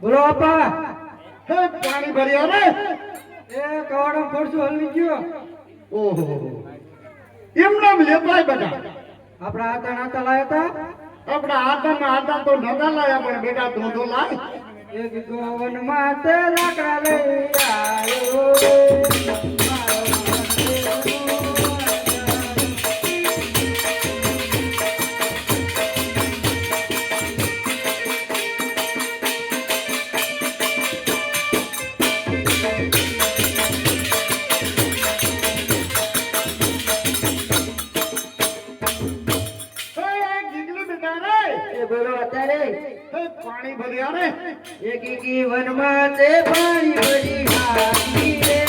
બોલો આપા હે પાણી ભર્યા રે એ કવાડો ખોરસો હલવી ગયો ઓહો એમના લેપાય બધા આપડા આતા નાતા લાયા હતા આપડા આતા તો નતા લાયા પણ બેટા ધોધો લાય એક ગોવન માતે લાકડા લઈ આવ્યો પાણી ભર્યા રે એક વન માતે પાણી ભરી આવી રે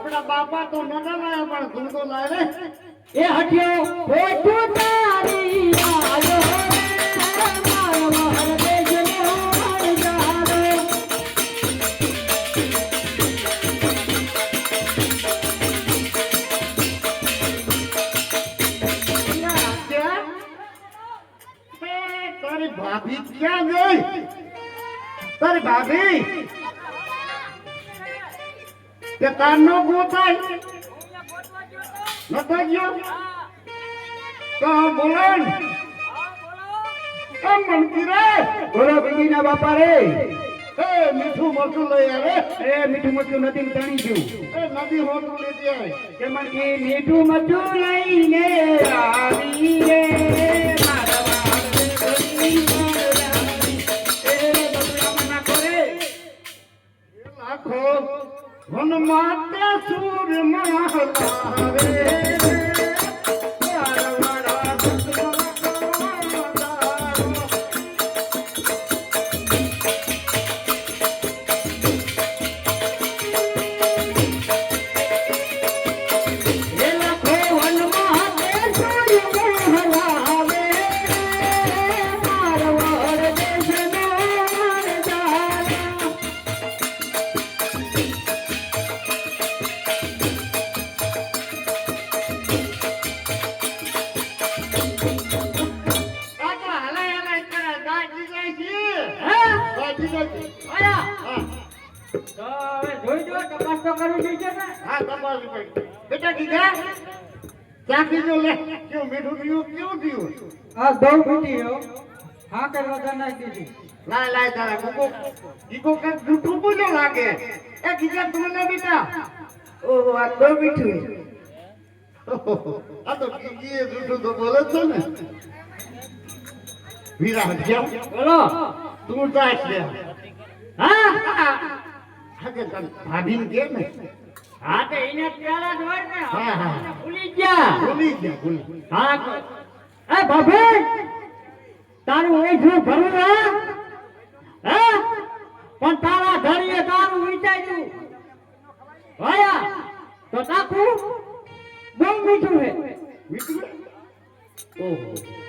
મારો બાપા તો નતા લાયા પણ તું તો લાય રે એ હટ્યો પોઠું તારી આયો મારો મહર દેજનો જાડો તારી ભાભી ક્યાં ગઈ તારી ભાભી કે તારનો ગોતાય નતો ગયો તો બોલન કેમ મનકી રે બોલો બીજીના બાપા રે એ મીઠું મરચું લઈ આવે એ મીઠું મરચું નથી તણી ગયું એ નદી હોતું લેતી આવે કે મનકી મીઠું મરચું લઈને આવી રે મારા લાખો વન માતે સૂર મહાલાવે બેટા દીધા ચાકી જો લે કેવું મીઠું પીવું કેવું પીવું આ દો પીટી હો હા કરવા જા નાખી દીધી લાય લાય તારા કુકુ ઈકો કઈ જૂઠું બોલો લાગે એ કીધા તું ને બેટા ઓહો આ દો મીઠું આ તો કીજી જૂઠું તો બોલે છે ને વીરા હજાવ બોલો તું જાય છે હા હાકે તન ભાભીને કે ને હા તો એને પેલા જ હોય ને હા હા ભૂલી ગયા ભૂલી હા એ ભાભી તારું એ જો ભરું હે પણ તારા ધડીએ તારું વિચાર્યું વાયા તો તાકું બહુ મીઠું હે મીઠું ઓહો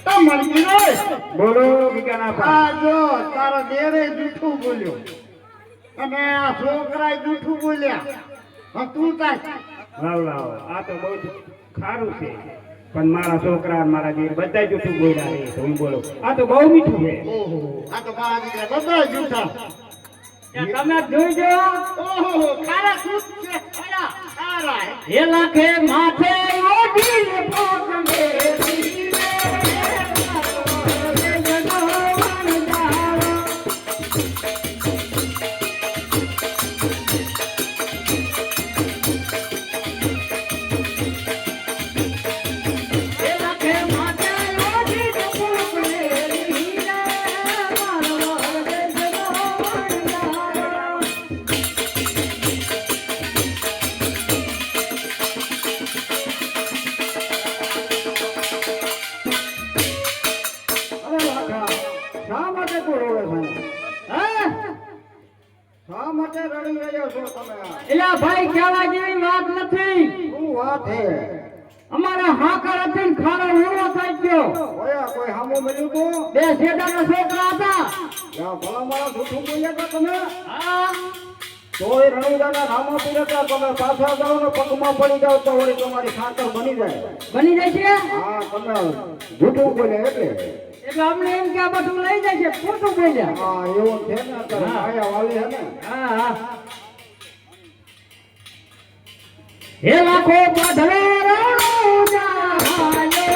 તો મળી ગઈ બોલો બીજાના આ જો તારો દેરે જૂઠું બોલ્યો અને આ છોકરાએ જૂઠું બોલ્યા હવે તું તાય લાવ લાવ આ તો બહુ ખારું છે પણ મારા છોકરા મારા જે બધા જૂઠું બોલ્યા છે તો હું બોલો આ તો બહુ મીઠું છે ઓહો આ તો મારા દીકરા બધા જૂઠા તમે જોઈજો ઓહો ખારા સૂત છે ખારા એ લાખે માથે ઓઢી પોક મેરી એલા ભાઈ કહેવા જેવી વાત નથી. શું વાત હે? અમારા હાકર હતી ને ખારો લૂણો થઈ ગયો. ઓયા કોઈ હામો મળ્યું તો? બે શેડાના છોકરા હતા. યા ભલા મારા જૂઠું બોલ્યા તા તમે? હા તોય રણુદાના નામો પીડતા તમે પાછા જાઓ ને પગમાં પડી જાવ તો વળી તમારી ખાતર બની જાય. બની જાય છે. હા તમે જૂઠું બોલ્યા એટલે. એટલે અમને એમ કે આ બધું લઈ જાય છે ખોટું બોલ્યા. હા એવું છે ને અત્યારે માયા વાલી હે ને. હા હા હે લાખો બાધરે રણુજા હાલે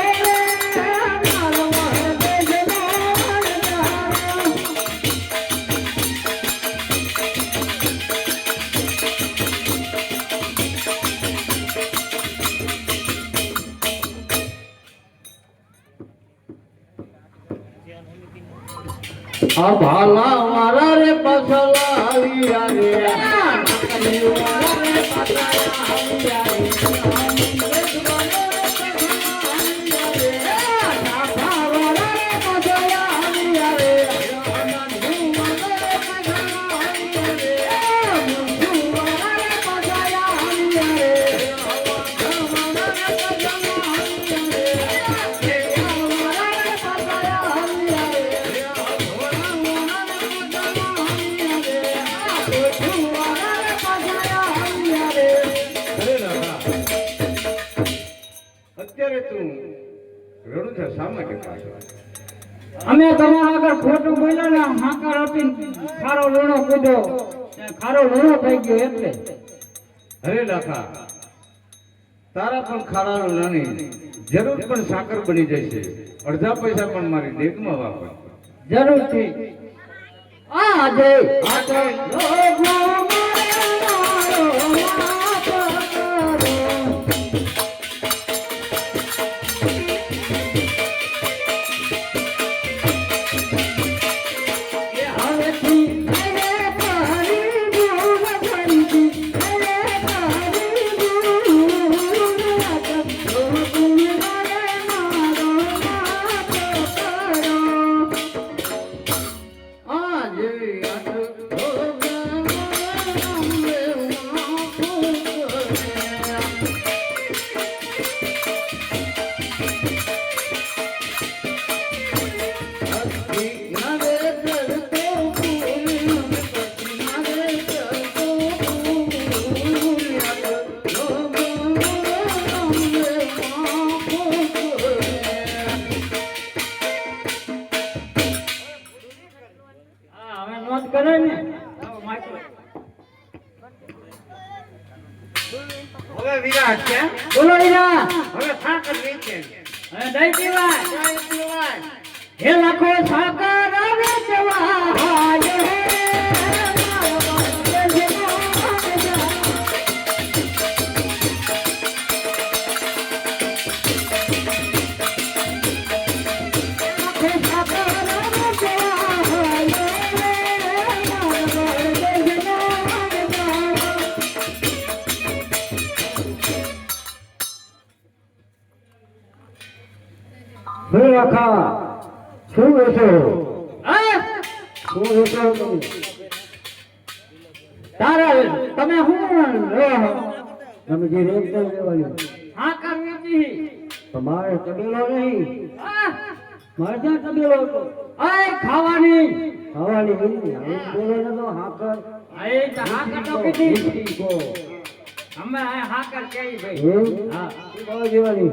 મારો દેશનો વરદાન. આ ભાલા મારા રે પસલા આવી રે મારા રે પસલા આવી અત્યારે તું રણુજા શા માટે પાછો? અમે તમારા આગળ ખોટું બોલ્યા ને હાકર હતી ને ખારો લૂણો કૂદ્યો ખારો લૂણો થઈ ગયો એટલે. અરે લાખા, તારા પણ ખારાનું નાની જરૂર પણ સાકર બની જશે. અડધા પૈસા પણ મારી દેખમાં વાપર. જરૂરથી આજે લોગો મારો માફ કરો. કરે ને હવે વિરાટ છે. બોલો ઈરા હવે સાકર વેચે. હવે દઈ દેવાય. હે લાખો સાકર આવે જવા હાય હે શું વેચો? તારા તમે શું તમે જે રેટ લેવાનું હા કરવી તમારે તબેલો નહીં, મારે ત્યાં તબેલો હતો ખાવાની ખાવાની નહીં. બોલો ને તો હાકર હાકર તો કીધી અમે હાકર કહી ભાઈ હા દેવાની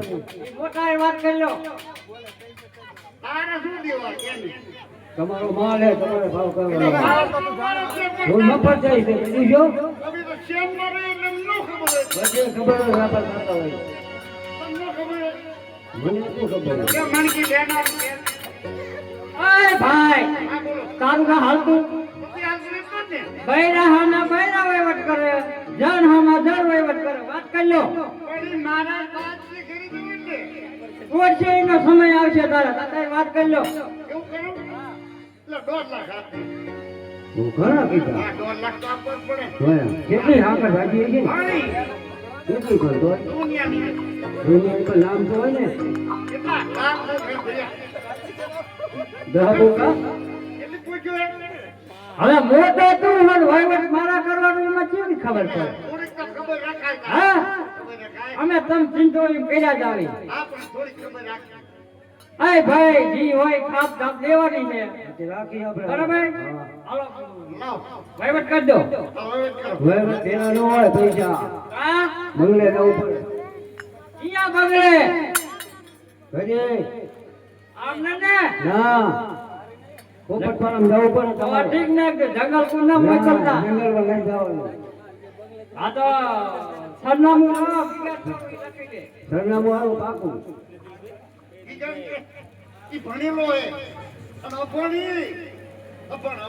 મોટા વાત કરી લો તારે શું દેવા કે તમારો માલ હે, તમારે ભાવ કરવાનો. ભાવ તો ભાવ છે પણ હું મફત જાય છે બીજું જો અભી તો શેમ મારે એમને ન ખબર હોય. બધે ખબર હોય વ્યાપાર કરતા હોય. તમને ખબર હોય મને શું ખબર કે મણકી બેના કે ઓય ભાઈ આ બોલો તારું ના હાલતું પછી આ રીત ને બૈરા હાના બૈરા વહીવટ કરે જન હાના જન વહીવટ કરે વાત કરી લો પણ મારા વાત થી કરી દઉં એટલે ઓછે એનો સમય આવશે તારા તારી વાત કરી લો એવું કરું એટલે 2 લાખ આપે. હું ઘણા કીધા આ 2 લાખ તો આપવા જ પડે. જોયા કેટલી હાકર ભાજી છે ભાઈ કેટલી કરતો હોય દુનિયાની દુનિયા પર નામ તો હોય ને કેટલા લાખ લોકો ભર્યા દહ બોકા એટલે પૂછ્યું હવે મોટો તું હોય વહીવટ મારા કરવાનું એમાં કેવી ખબર પડે થોડીક તો ખબર રાખાય તારે. હા ખબર રાખાય. અમે તમ ચિંતો એમ કર્યા જ આવી હા, પણ થોડીક ખબર રાખ. અય ભાઈ જી હોય ખાપ ખાપ દેવાની છે રાખી આપણે બરાબર હાલો લાવ. વહીવટ કરી દો હવે કરો. હવે તેના ન હોય પૈસા હા બંગલે જવું પડે અહીંયા બગડે હજી આમને ને ના પોપટ પાલમ જવું પડે તો તમારે ઠીક ને કે જંગલ કુંડ ના મોકલતા જંગલમાં લઈ જવાનું આ તો સરનામું ના લખી દે સરનામું આવું પાકું ઈ જાણ કે ઈ ભણેલો હે. અને અભણી. અભણ.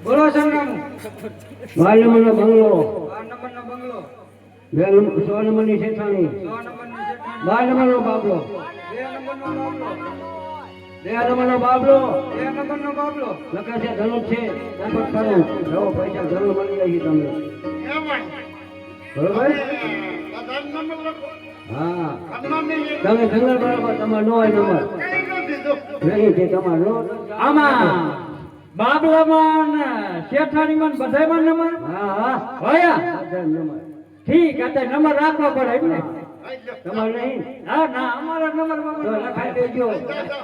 બોલો સરનામું 12 નંબરનો બંગલો 12 નંબરનો બંગલો 100 નંબરની શેઠાણી 100 નંબરની શેઠાણી 12 નંબરનો બાબલો 2 નંબરનો બાબલો 2 નંબરનો બાબલો 2 નંબરનો બાબલો લખે છે ધનુષ છે પોપટ પાલમ જો પૈસા જરૂર મળી જાય છે તમને એમાં. બરોબર બધાનો નંબર લખો. હા અન્નાને લે. તમે જંગલ બરાબર તમારો નો હોય નંબર કઈ ન દીધો. નહીં છે તમારો આમાં બાબલામાં ને શેઠાણીમાં ને બધાયમાં નંબર હા હા હોયા બધા નંબર ઠીક આ તો નંબર રાખવો પડે એમ ને આઈ લો. તમારે નહીં હા ના અમારો નંબર તો લખાઈ દેજો જા, જા.